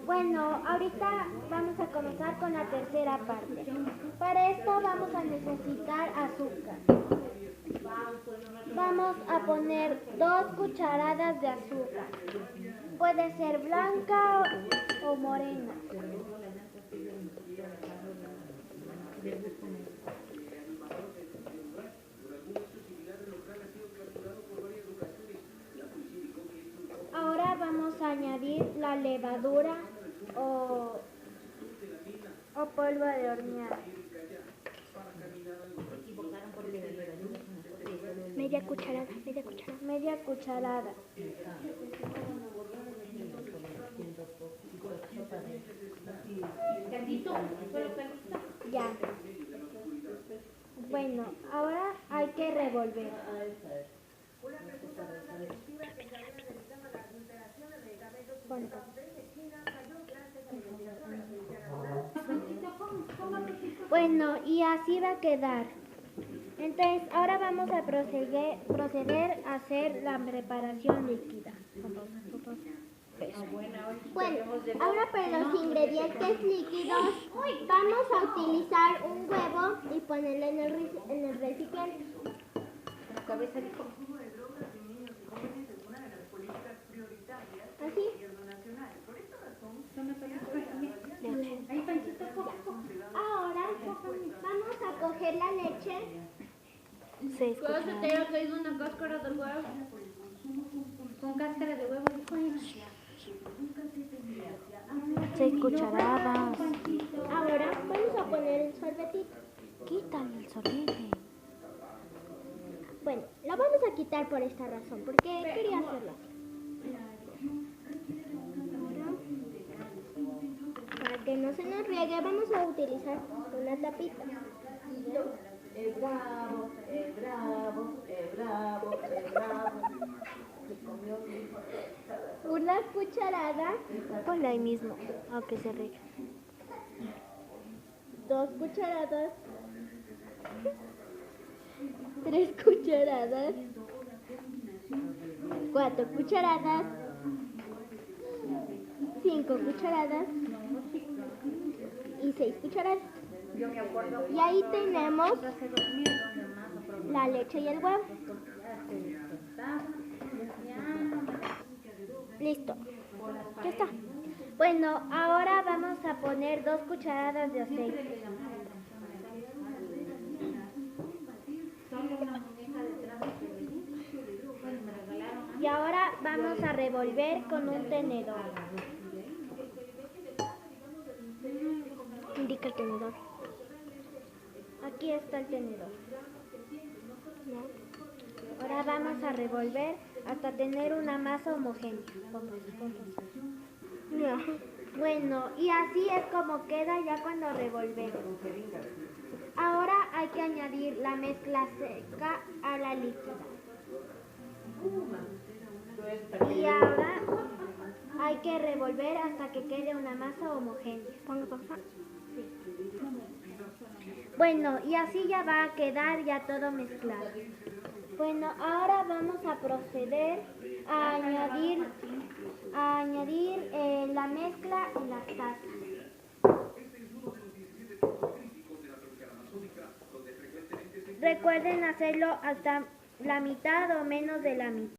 Bueno, ahorita vamos a comenzar con la tercera parte. Para esto vamos a necesitar azúcar. Vamos a poner 2 cucharadas de azúcar. Puede ser blanca o morena. Ahora vamos a añadir la levadura o polvo de hornear. Media cucharada. Ya. Bueno, ahora hay que revolver. Bueno, y así va a quedar. Entonces, ahora vamos a proceder a hacer la preparación líquida. Bueno, ahora para los ingredientes líquidos vamos a utilizar un huevo y ponerlo en el recipiente. Así. Ahora vamos a coger la leche. 6 cucharadas. Que es una cáscara de huevo. Con cáscara de huevo. 6 cucharadas. Ahora vamos a poner el sorbetito. Quítale el sorbete. Bueno, lo vamos a quitar por esta razón, porque quería hacerlo. Para que no se nos riegue, vamos a utilizar una tapita. Una cucharada. Ponla ahí mismo, aunque se riegue. 2 cucharadas. 3 cucharadas. 4 cucharadas. 5 cucharadas. Y 6 cucharadas. Y ahí tenemos la leche y el huevo. Listo. Ya está. Bueno, ahora vamos a poner 2 cucharadas de aceite. Y ahora vamos a revolver con un tenedor. Indica el tenedor. Aquí está el tenedor. Ahora vamos a revolver hasta tener una masa homogénea. Bueno, y así es como queda ya cuando revolvemos. Ahora hay que añadir la mezcla seca a la líquida. Y ahora hay que revolver hasta que quede una masa homogénea. Bueno, y así ya va a quedar ya todo mezclado. Bueno, ahora vamos a proceder a añadir la mezcla en las tazas. Recuerden hacerlo hasta la mitad o menos de la mitad.